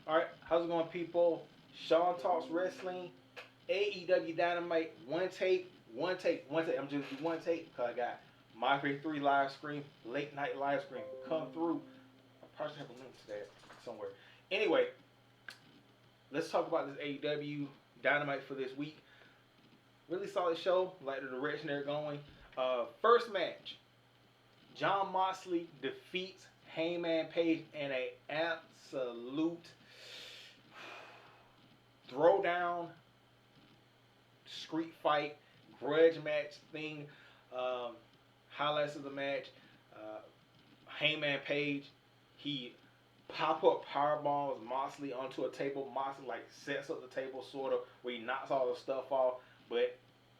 All right, how's it going, people? Sean Talks Wrestling, AEW Dynamite, one take, one take, one take. I'm just do one take because I got My Grade 3 live stream, late night live stream. Come through. I probably have a link to that somewhere. Anyway, let's talk about this AEW Dynamite for this week. Really solid show, like the direction they're going. First match, John Moxley defeats Hangman Page in a absolute throwdown, street fight, grudge match thing. Um, Highlights of the match: uh, Hangman Page, he pop up power bombs Moxley onto a table. Moxley like sets up the table sort of where he knocks all the stuff off, but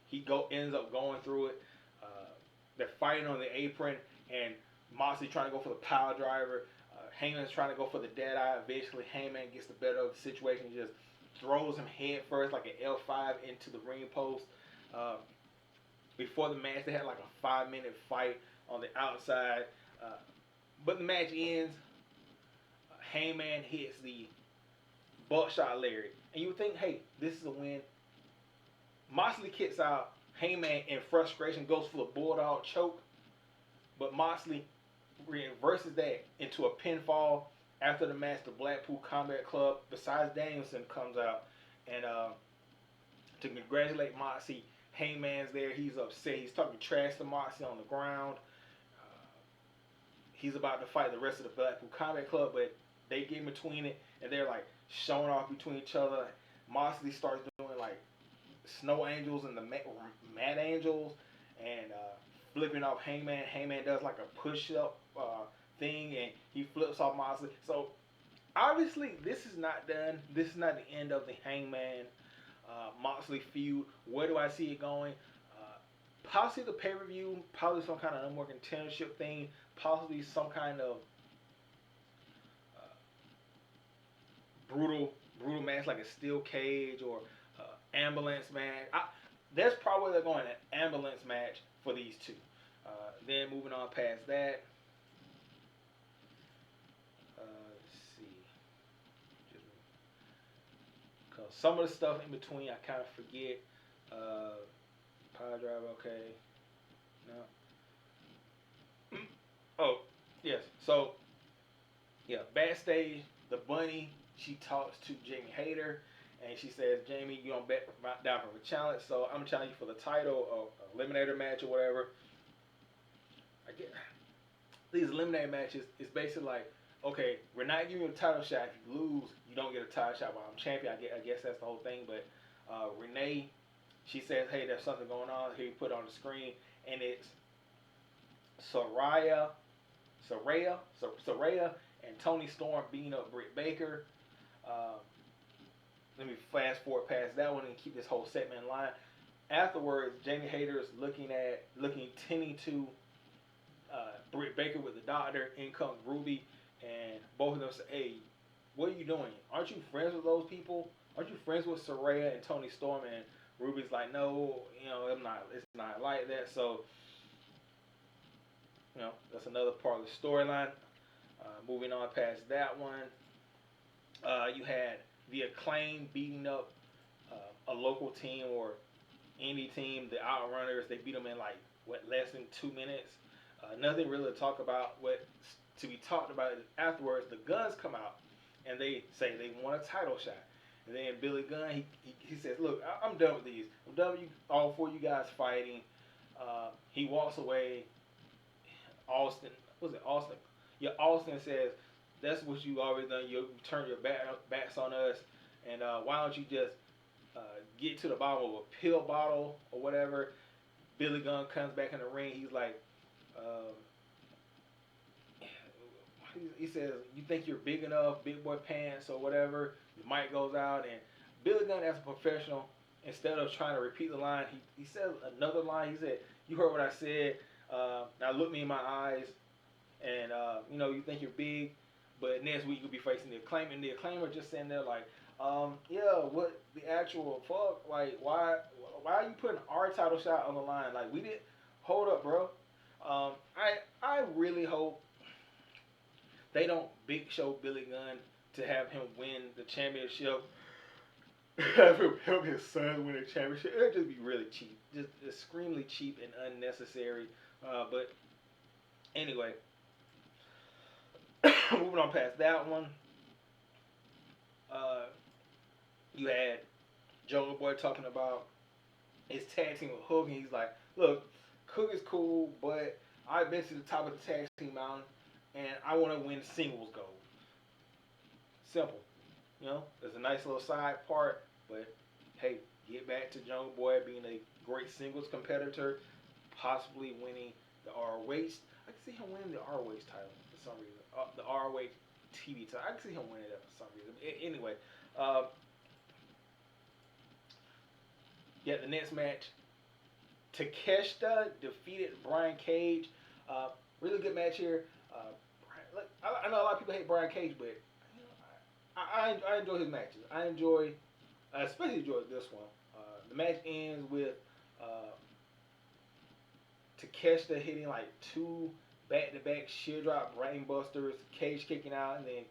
he ends up going through it. Uh, they're fighting on the apron, and Moxley trying to go for the power driver. Heyman's trying to go for the dead eye. Eventually, Heyman gets the better of the situation. He just throws him head first like an L5 into the ring post. Uh, Before the match, they had like a 5-minute fight on the outside. Uh, but the match ends. Heyman hits the buckshot lariat. And you would think, hey, this is a win. Moxley kicks out. Heyman, in frustration, goes for the bulldog choke. But Moxley reverses that into a pinfall. After the match, the Blackpool Combat Club, besides Danielson, comes out. And to congratulate Moxley, Heyman's there. He's upset. He's talking trash to Moxley on the ground. He's about to fight the rest of the Blackpool Combat Club, but they get in between it, and they're like showing off between each other. Moxley starts doing like snow angels and the mad angels, and flipping off Hangman. Hangman does like a push-up thing, and he flips off Moxley. So obviously, this is not done. This is not the end of the Hangman Moxley feud. Where do I see it going? Possibly the pay-per-view, probably some kind of number one contendership thing, possibly some kind of brutal match like a steel cage or ambulance match. That's probably where they're going, an ambulance match for these two. Then moving on past that, let's see, because some of the stuff in between I kind of forget. Power drive, okay. No. Oh, yes. So, yeah, backstage, the bunny, she talks to Jamie Hayter, and she says, Jamie, you don't bet down for a challenge, so I'm challenging you for the title or eliminator match or whatever. I get these eliminator matches. It's basically like, okay, we're not giving you a title shot. If you lose, you don't get a title shot while I'm champion. I guess that's the whole thing. But Renee, she says, hey, there's something going on. Here, you put it on the screen, and it's Saraya, Saraya, and Tony Storm beating up Britt Baker. Uh, Let me fast forward past that one and keep this whole segment in line. Afterwards, Jamie Hayter is tending to Britt Baker with the doctor. In comes Ruby, and both of them say, "Hey, what are you doing? Aren't you friends with those people? Aren't you friends with Saraya and Tony Storm?" And Ruby's like, "No, I'm not. It's not like that." So, that's another part of the storyline. Moving on past that one, you had the Acclaim beating up a local team or any team, the Outrunners. They beat them in like less than 2 minutes. Nothing really to talk about. What to be talked about is afterwards, the Guns come out and they say they want a title shot. And then Billy Gunn, he says, "Look, I'm done with these. I'm done with you, all four of you guys fighting." He walks away. Austin, was it Austin? Yeah, Austin says, "That's what you always done. You turn your backs on us, and why don't you just get to the bottom of a pill bottle or whatever?" Billy Gunn comes back in the ring. He's like, um, he says, "You think you're big enough, big boy pants or whatever?" The mic goes out, and Billy Gunn, as a professional, instead of trying to repeat the line, he says another line. He said, "You heard what I said. Now look me in my eyes, and you think you're big, but next week you'll be facing the Acclaim." And the Acclaim are just sitting there like, yeah, what the actual fuck? Like, why are you putting our title shot on the line? Like, we didn't. Hold up, bro. I really hope they don't big show Billy Gunn to have him win the championship, have him help his son win a championship. It would just be really cheap, just extremely cheap and unnecessary. But anyway, moving on past that one, uh, you had Jungle Boy talking about his tag team with Hook, and he's like, "Look, Cook is cool, but I've been to the top of the tag team mountain, and I want to win singles gold. Simple, you know. There's a nice little side part, but hey, get back to Jungle Boy being a great singles competitor, possibly winning the ROH. I can see him winning the ROH title for some reason. The ROH TV title. I can see him winning that for some reason. Anyway, uh, yeah, the next match, Takeshita defeated Brian Cage. Really good match here. I know a lot of people hate Brian Cage, but you know, I enjoy his matches. I especially enjoy this one. The match ends with uh, Takeshita hitting like two back-to-back sheer drop brain busters, Cage kicking out, and then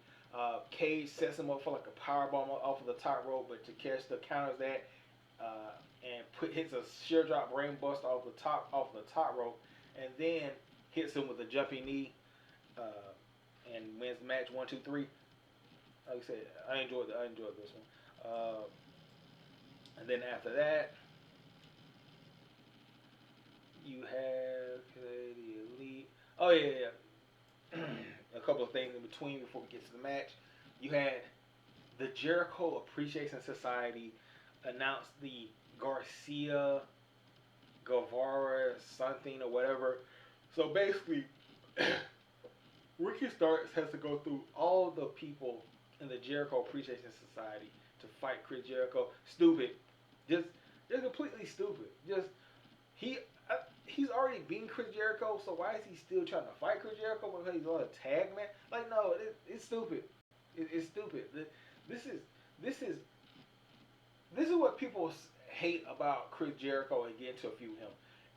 Cage sets him up for like a power bomb off of the top rope, but Takeshita counters that and hits a sheer drop brain buster off the top rope, and then hits him with a jumping knee, and wins the match 1, 2, 3. Like I said, I enjoyed this one. And then after that, you have the Elite. Oh yeah. A couple of things in between before we get to the match. You had the Jericho Appreciation Society announce the Garcia Guevara something or whatever. So basically, Ricky Starks has to go through all the people in the Jericho Appreciation Society to fight Chris Jericho. Stupid, just completely stupid. Just he he's already beaten Chris Jericho, so why is he still trying to fight Chris Jericho because he's on a tag match? Like no, it's stupid. It's stupid. This is what people hate about Chris Jericho and get to a few him.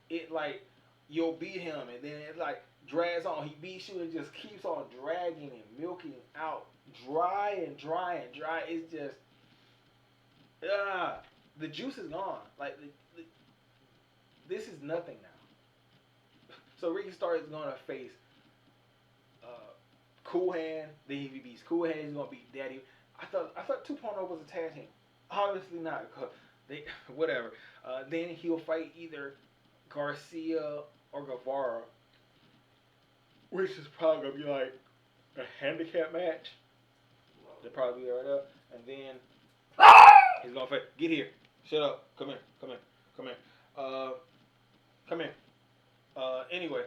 It like you'll beat him and then it like drags on. He beats you and just keeps on dragging and milking out dry and dry and dry. It's just the juice is gone. Like this is nothing now. So Ricky Starks is gonna face Cool Hand. Then if he beats Cool Hand, he's gonna beat Daddy. I thought 2.0 was a tag team. Obviously not. Because they whatever. Then he'll fight either Garcia or Guevara, which is probably gonna be like a handicap match. They'll probably be right up, and then he's gonna fight. Get here. Shut up. Come here. Come here. Come here. Come here. Anyway,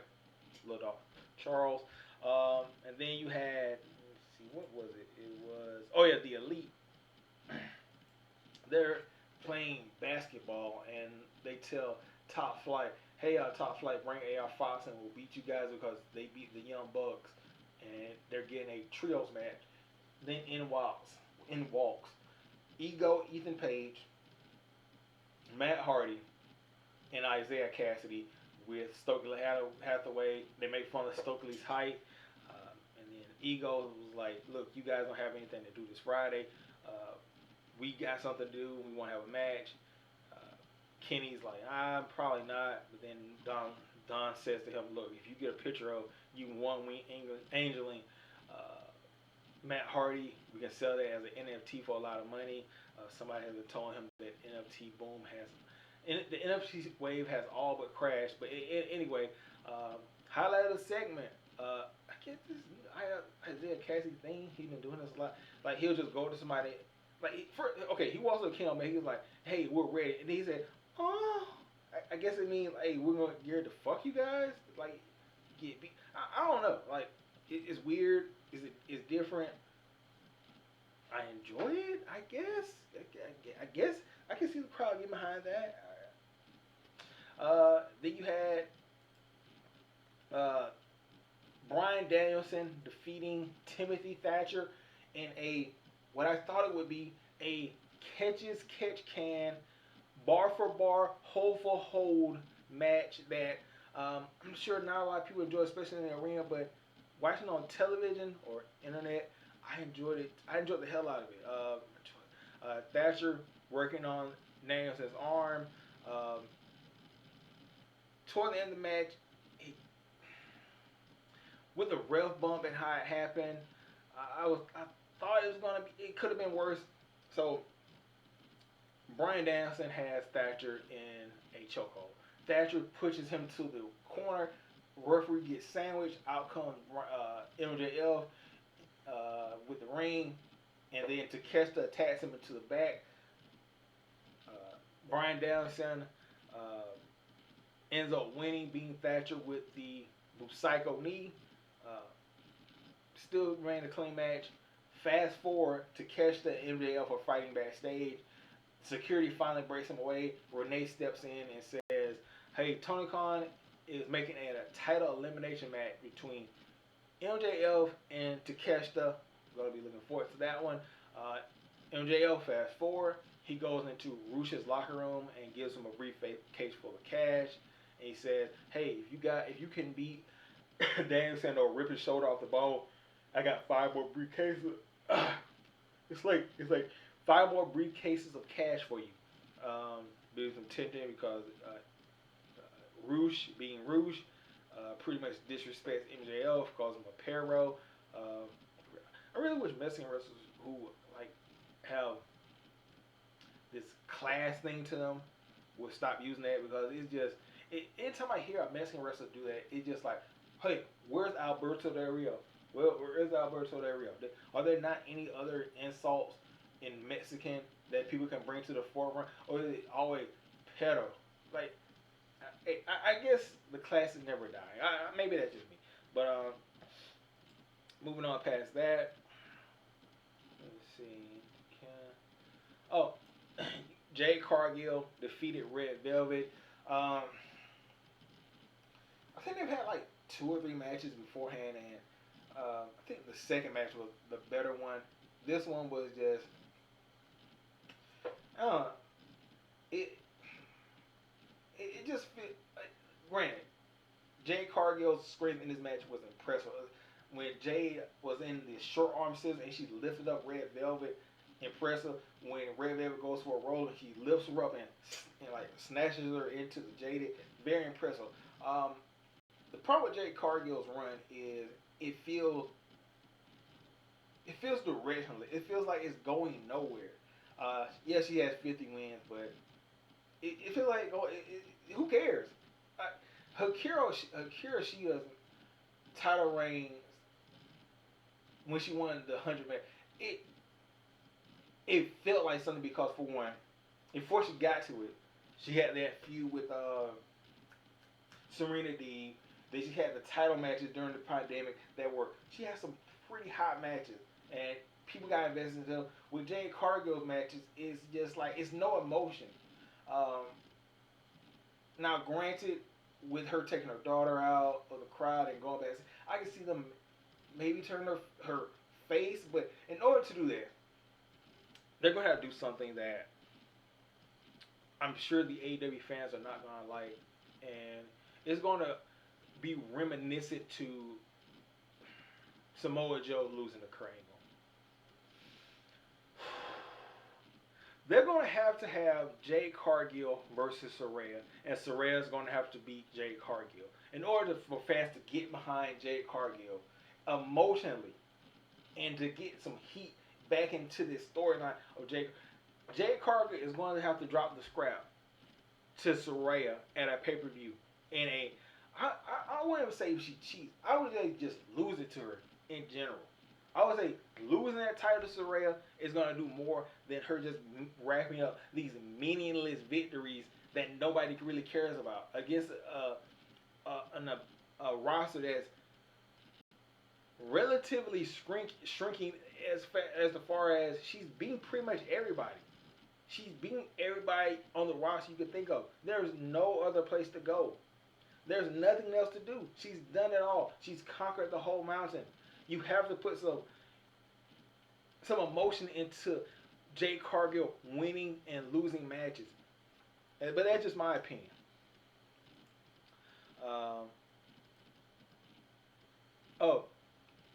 little dog, Charles. And then you had. Let's see, what was it? It was. Oh yeah, the Elite. They're playing basketball, and they tell Top Flight, "Hey, Top Flight, bring AR Fox, and we'll beat you guys because they beat the Young Bucks, and they're getting a trios match." Then in walks Ego, Ethan Page, Matt Hardy, and Isaiah Cassidy with Stokely Hathaway. They make fun of Stokely's height, and then Ego was like, "Look, you guys don't have anything to do this Friday. We got something to do. We want to have a match." Kenny's like, "I'm probably not." But then Don says to him, "Look, if you get a picture of you one wing angeling Matt Hardy, we can sell that as an NFT for a lot of money." Somebody has told him that NFT boom the NFT wave has all but crashed. But anyway, highlight of the segment. I guess this Isaiah Cassidy thing. He's been doing this a lot. Like he'll just go to somebody. Like he walks up to Kim, man. He was like, "Hey, we're ready," and he said, "Oh, I guess it means, hey, we're gonna get ready to fuck you guys." Like, get beat. I don't know. Like, it's weird. It's different. I enjoy it. I guess. I guess I can see the crowd getting behind that. Then you had Bryan Danielson defeating Timothy Thatcher in what I thought it would be a catch can, bar for bar, hold for hold match that I'm sure not a lot of people enjoy, especially in the arena, but watching on television or internet, I enjoyed it. I enjoyed the hell out of it. Thatcher working on Danielson's arm. Um, Toward the end of the match, he, with the ref bump and how it happened, I thought it was gonna be. It could have been worse. So Bryan Danielson has Thatcher in a chokehold. Thatcher pushes him to the corner. Referee gets sandwiched. Out comes MJF with the ring, and then Takeshita attacks him into the back. Bryan Danielson ends up winning, beating Thatcher with the Psycho knee. Uh, Still ran a clean match. Fast forward, Takeshita and MJF are fighting backstage. Security finally breaks him away. Renee steps in and says, "Hey, Tony Khan is making a title elimination match between MJF and Takeshita. Gonna be looking forward to that one." MJF fast forward. He goes into Rush's locker room and gives him a briefcase full of cash. And he says, "Hey, if you can beat Danielson or rip his shoulder off the bone, I got 5 more briefcases." It's like 5 more briefcases of cash for you. There's some tension because Roosh, being Roosh, pretty much disrespects MJF, calls him a perro. I really wish Mexican wrestlers who like have this class thing to them would stop using that, because it's just anytime I hear a Mexican wrestler do that, it's just like, hey, where's Alberto Del Rio? Where is Alberto Del Rio? Are there not any other insults in Mexican that people can bring to the forefront, or is it always pedo? Like, I guess the classic never die. Maybe that's just me. But moving on past that, let's see. Oh, Jade Cargill defeated Red Velvet. I think they've had like 2 or 3 matches beforehand, and I think the second match was the better one. This one was just, it just fit. Granted, Jade Cargill's strength in this match was impressive. When Jade was in the short arm scissors and she lifted up Red Velvet, impressive. When Red Velvet goes for a roll and he lifts her up and like snatches her into the Jaded, very impressive. The problem with Jade Cargill's run is it feels directionless. It feels like it's going nowhere. Yes, she has 50 wins, but it feels like who cares? Hikaru Shida's title reigns when she won the 100 man, it felt like something, because for one, before she got to it, she had that feud with Serena Deeb. Then she had the title matches during the pandemic she had some pretty hot matches, and people got invested in them. With Jade Cargill's matches, it's just like, it's no emotion. Now, granted, with her taking her daughter out of the crowd and going back, I can see them maybe turn her face, but in order to do that, they're going to have to do something that I'm sure the AEW fans are not going to like, and it's going to be reminiscent to Samoa Joe losing to Kurt Angle. They're going to have Jade Cargill versus Saraya, and Saraya's going to have to beat Jade Cargill in order for fans to get behind Jade Cargill emotionally and to get some heat back into this storyline of Jade. Jade Cargill is going to have to drop the scrap to Saraya at a pay-per-view in a, I wouldn't say she cheats. I would say just lose it to her in general. I would say losing that title to Saraya is going to do more than her just wrapping up these meaningless victories that nobody really cares about against a roster that's relatively shrinking as far as she's beating pretty much everybody. She's beating everybody on the roster you could think of. There's no other place to go. There's nothing else to do. She's done it all. She's conquered the whole mountain. You have to put some emotion into Jade Cargill winning and losing matches. But that's just my opinion.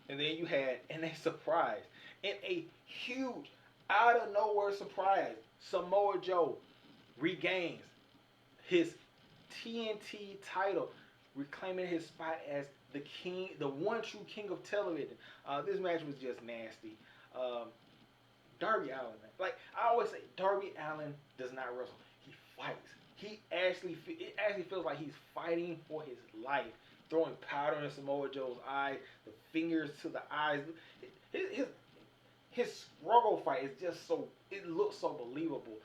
And then you had, and a surprise, and a huge, out of nowhere surprise, Samoa Joe regains his TNT title, reclaiming his spot as the king, the one true king of television. This match was just nasty. Um, Darby Allin, man. Like I always say, Darby Allin does not wrestle. He fights. It actually feels like he's fighting for his life, throwing powder in Samoa Joe's eyes, the fingers to the eyes. His his, his struggle fight is just so. It looks so believable.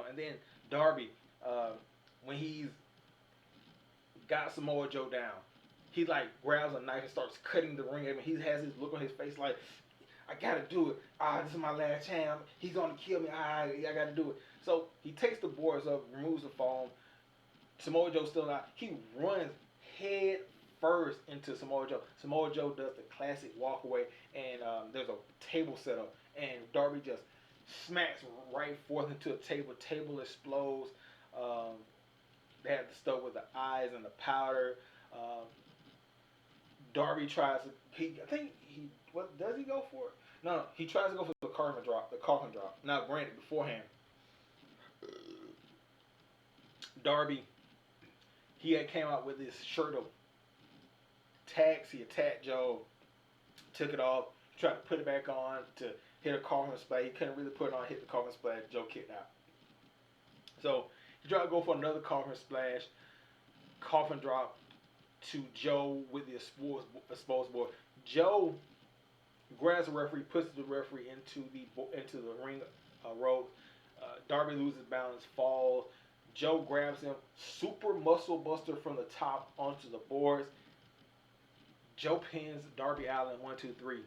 And then Darby, uh, when he's got Samoa Joe down, he like grabs a knife and starts cutting the ring. I mean, he has this look on his face like, I gotta do it. This is my last chance. He's gonna kill me. I gotta do it. So he takes the boards up, removes the foam. Samoa Joe's still not. He runs head first into Samoa Joe. Samoa Joe does the classic walk away, and there's a table set up, and Darby just smacks right forth into a table. Table explodes. Um, they have the stuff with the eyes and the powder. Um, Darby tries to. I think he. What does he go for? No, he tries to go for the coffin drop. The coffin drop. Now, granted, beforehand, Darby, he had came out with this shirt of tags. He attacked Joe, took it off, tried to put it back on to hit a coffin splash. He couldn't really put it on. Hit the coffin splash. Joe kicked out. So he tried to go for another coffin splash, coffin drop to Joe with the exposed board. Joe grabs the referee, puts the referee into the ring rope. Darby loses balance, falls. Joe grabs him, super muscle buster from the top onto the boards. Joe pins Darby Allin 1, 2, 3.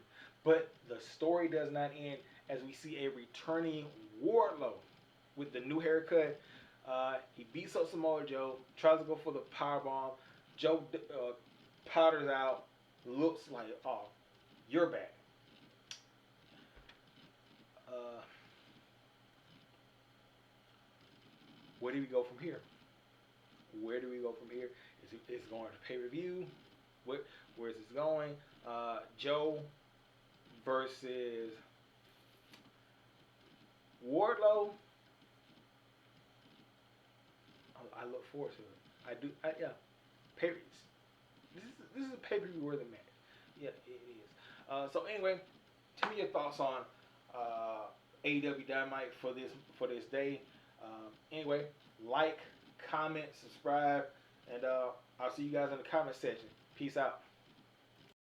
But the story does not end as we see a returning Wardlow with the new haircut. He beats up Samoa Joe, tries to go for the powerbomb. Joe powders out, looks like, oh, you're back. Where do we go from here? Where do we go from here? Is it going to pay-per-view? Where is this going? Joe versus Wardlow. I look forward to it. I do. Yeah. This is a pay-per-view worthy match. Yeah, it is. So anyway, tell me your thoughts on AEW Dynamite for this day. Anyway, like, comment, subscribe, and I'll see you guys in the comment section. Peace out.